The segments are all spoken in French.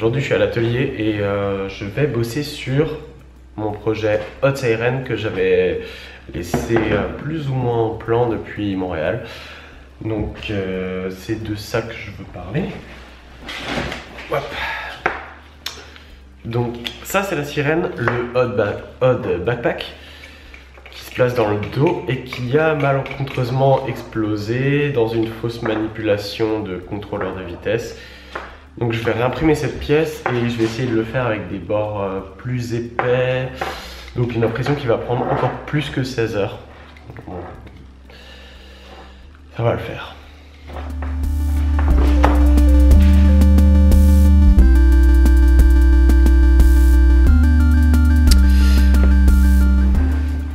aujourd'hui je suis à l'atelier et je vais bosser sur mon projet Hot Siren que j'avais laissé plus ou moins en plan depuis Montréal. Donc c'est de ça que je veux parler. Hop. Donc ça c'est la sirène, le Odd Backpack qui se place dans le dos et qui a malencontreusement explosé dans une fausse manipulation de contrôleur de vitesse. Donc je vais réimprimer cette pièce et je vais essayer de le faire avec des bords plus épais. Donc une impression qui va prendre encore plus que 16 heures. Bon. Ça va le faire.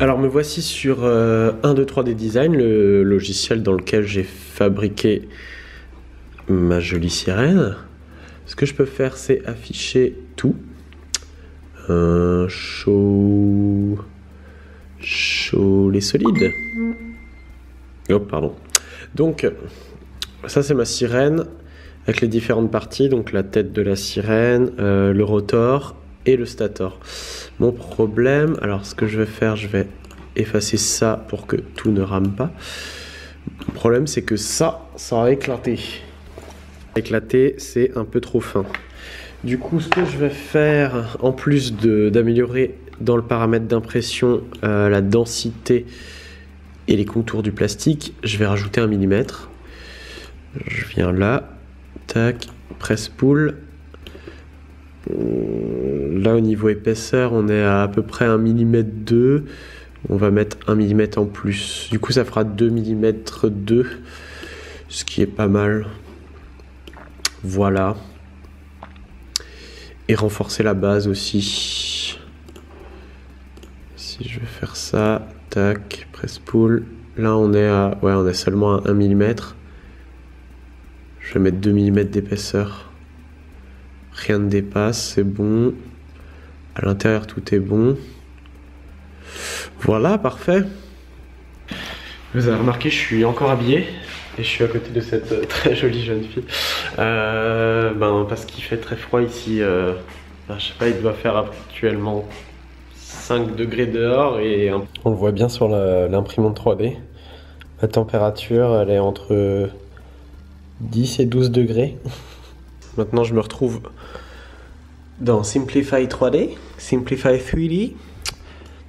Alors me voici sur 123D Design, le logiciel dans lequel j'ai fabriqué ma jolie sirène. Ce que je peux faire, c'est afficher tout. Show les solides. Oh pardon. Donc ça c'est ma sirène avec les différentes parties, donc la tête de la sirène, le rotor et le stator. Mon problème, alors ce que je vais faire, je vais effacer ça pour que tout ne rame pas. Le problème c'est que ça a éclaté. Éclaté, c'est un peu trop fin. Du coup, ce que je vais faire, en plus d'améliorer dans le paramètre d'impression la densité et les contours du plastique, je vais rajouter 1 mm. Je viens là, tac, presse pull. Là au niveau épaisseur on est à peu près 1 mm 2. On va mettre 1 mm en plus. Du coup ça fera 2 mm 2, ce qui est pas mal. Voilà. Et renforcer la base aussi. Si je vais faire ça, tac, press pull. Là on est à, ouais, on est seulement à 1 mm. Je vais mettre 2 mm d'épaisseur. Rien ne dépasse, c'est bon. À l'intérieur tout est bon. Voilà, parfait. Vous avez remarqué, je suis encore habillé. Et je suis à côté de cette très jolie jeune fille. Parce qu'il fait très froid ici. Je sais pas, il doit faire actuellement 5 degrés dehors. Et on le voit bien sur l'imprimante 3D. La température, elle est entre 10 et 12 degrés. Maintenant, je me retrouve dans Simplify 3D, Simplify 3D.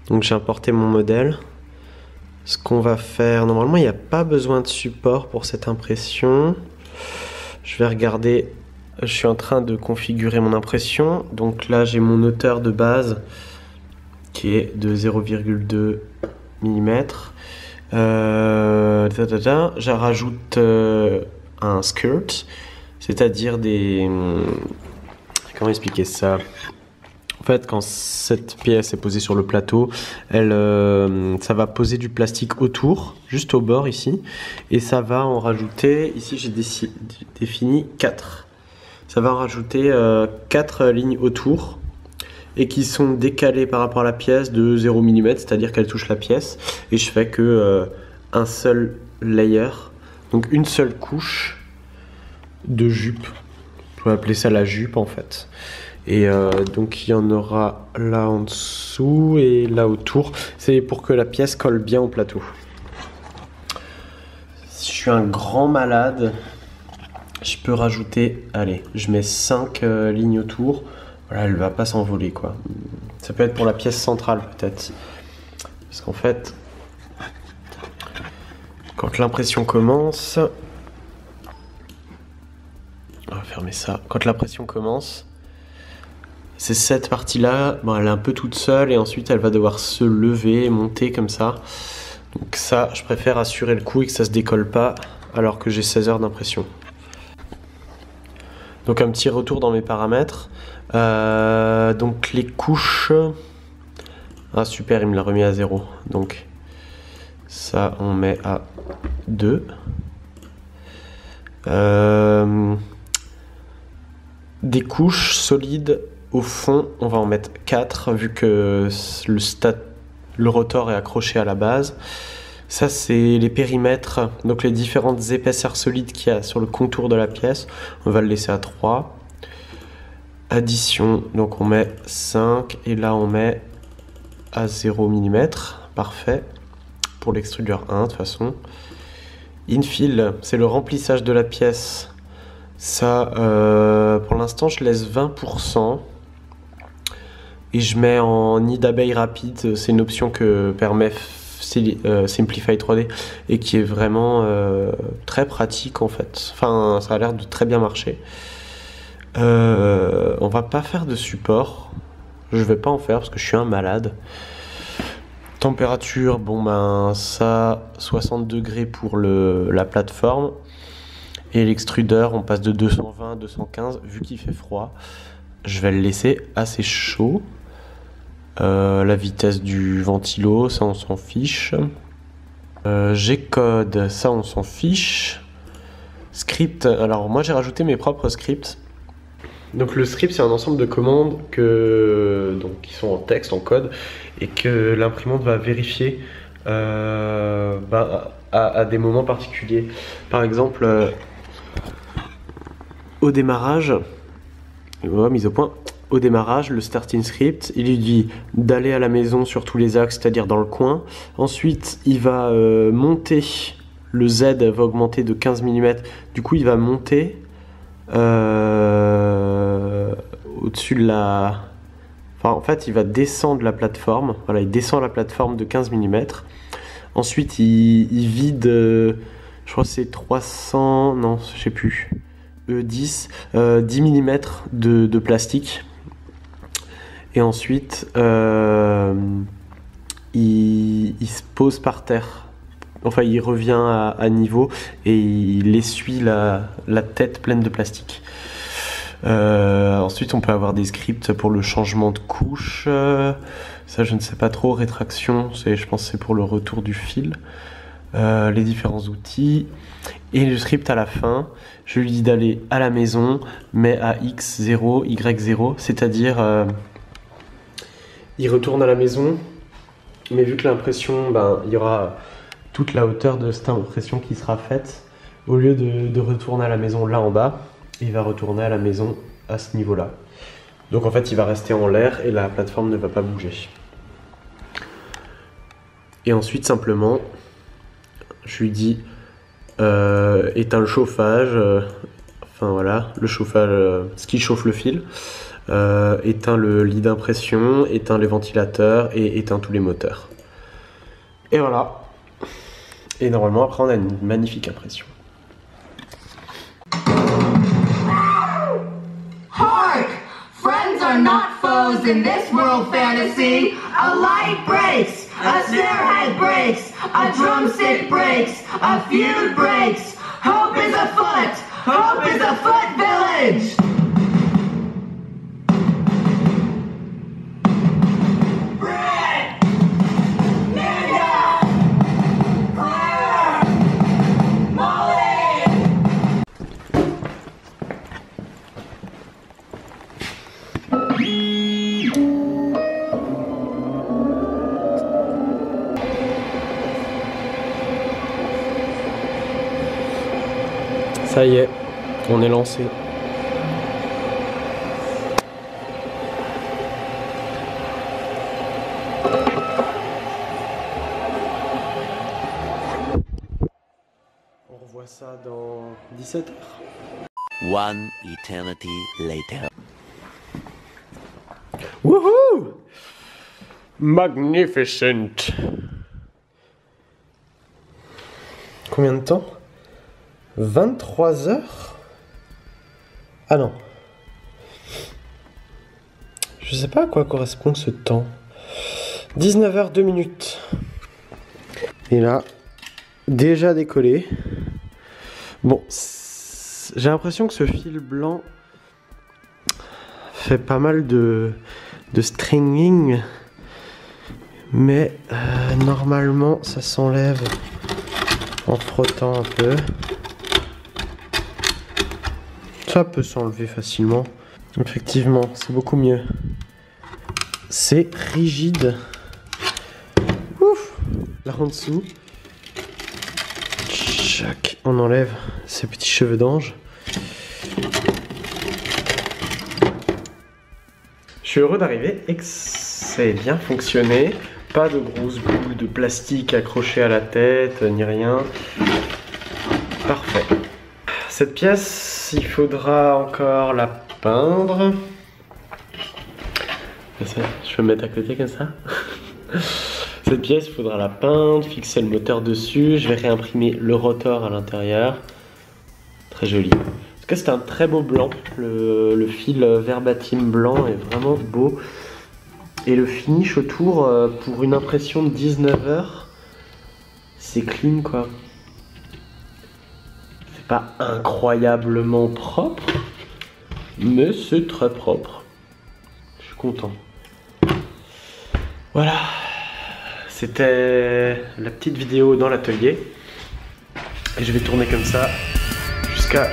Donc j'ai importé mon modèle. Ce qu'on va faire, normalement il n'y a pas besoin de support pour cette impression. Je vais regarder, je suis en train de configurer mon impression. Donc là j'ai mon hauteur de base qui est de 0,2 mm. Je rajoute un skirt, c'est-à-dire des... Comment expliquer ça? En fait, quand cette pièce est posée sur le plateau, ça va poser du plastique autour, juste au bord ici, et ça va en rajouter, ici j'ai défini 4. Ça va en rajouter 4 lignes autour, et qui sont décalées par rapport à la pièce de 0 mm, c'est-à-dire qu'elle touche la pièce, et je fais que un seul layer, donc une seule couche de jupe. On peut appeler ça la jupe en fait. Et donc il y en aura là en dessous et là autour. C'est pour que la pièce colle bien au plateau. Si je suis un grand malade, je peux rajouter, allez, je mets 5 lignes autour. Voilà, elle va pas s'envoler quoi. Ça peut être pour la pièce centrale peut-être. Parce qu'en fait, quand l'impression commence... On va fermer ça. Quand l'impression commence... C'est cette partie-là, elle est un peu toute seule et ensuite elle va devoir se lever et monter comme ça. Donc ça, je préfère assurer le coup et que ça se décolle pas alors que j'ai 16 heures d'impression. Donc un petit retour dans mes paramètres. Donc les couches... Ah super, il me l'a remis à 0. Donc ça, on met à 2. Des couches solides... Au fond, on va en mettre 4 vu que le rotor est accroché à la base. Ça, c'est les périmètres, donc les différentes épaisseurs solides qu'il y a sur le contour de la pièce. On va le laisser à 3. Addition, donc on met 5 et là on met à 0 mm, parfait. Pour l'extrudeur 1 de toute façon. Infill, c'est le remplissage de la pièce. Ça, pour l'instant je laisse 20%. Et je mets en nid d'abeille rapide, c'est une option que permet Simplify 3D et qui est vraiment très pratique en fait. Enfin, ça a l'air de très bien marcher. On va pas faire de support. Je vais pas en faire parce que je suis un malade. Température, bon ben ça, 60 degrés pour la plateforme. Et l'extrudeur, on passe de 220 à 215. Vu qu'il fait froid, je vais le laisser assez chaud. La vitesse du ventilo, ça on s'en fiche. G-code, ça on s'en fiche. Script, alors moi j'ai rajouté mes propres scripts. Donc le script c'est un ensemble de commandes qui sont en texte, en code, et que l'imprimante va vérifier à des moments particuliers. Par exemple, au démarrage, mise au point. Au démarrage, le starting script, il lui dit d'aller à la maison sur tous les axes, c'est-à-dire dans le coin. Ensuite, il va monter, le Z va augmenter de 15 mm. Du coup, il va monter au-dessus de la... Enfin, en fait, il va descendre la plateforme. Voilà, il descend la plateforme de 15 mm. Ensuite, il vide, je crois que c'est 300... Non, je sais plus. 10 mm de plastique. Et ensuite, il se pose par terre. Enfin, il revient à niveau et il essuie la tête pleine de plastique. Ensuite, on peut avoir des scripts pour le changement de couche. Ça, je ne sais pas trop. Rétraction, je pense que c'est pour le retour du fil. Les différents outils. Et le script à la fin, je lui dis d'aller à la maison, mais à X0, Y0, c'est-à-dire... il retourne à la maison, mais vu que l'impression, il y aura toute la hauteur de cette impression qui sera faite, au lieu de retourner à la maison là en bas, il va retourner à la maison à ce niveau-là. Donc en fait, il va rester en l'air et la plateforme ne va pas bouger. Et ensuite, simplement, je lui dis éteins le chauffage, enfin voilà, le chauffage, ce qui chauffe le fil. Éteins le lit d'impression, éteins les ventilateurs et éteins tous les moteurs. Et voilà. Et normalement après on a une magnifique impression. Hark! Friends are not foes in this world fantasy. A light breaks, a snare head breaks, a drumstick breaks, a feud breaks. Hope is afoot! Hope is afoot, village! Ça y est, on est lancé. On revoit ça dans 17 heures. One eternity later. Wouhou! Magnificent! Combien de temps? 23 heures? Ah non. Je sais pas à quoi correspond ce temps. 19h 2 minutes. Et là, déjà décollé. Bon, j'ai l'impression que ce fil blanc fait pas mal de stringing. Mais normalement, ça s'enlève en frottant un peu. Ça peut s'enlever facilement. Effectivement, c'est beaucoup mieux. C'est rigide. Ouf! Là en dessous. Tchac, on enlève ces petits cheveux d'ange. suis heureux d'arriver et que ça ait bien fonctionné. Pas de grosses boules de plastique accrochées à la tête, ni rien. Parfait. Cette pièce, il faudra encore la peindre. Je peux me mettre à côté comme ça. Cette pièce, il faudra la peindre, fixer le moteur dessus. Je vais réimprimer le rotor à l'intérieur. Très joli. En tout cas, c'est un très beau blanc. Le fil verbatim blanc est vraiment beau. Et le finish autour, pour une impression de 19h, c'est clean quoi. C'est pas incroyablement propre, mais c'est très propre. Je suis content. Voilà. C'était la petite vidéo dans l'atelier. Et je vais tourner comme ça jusqu'à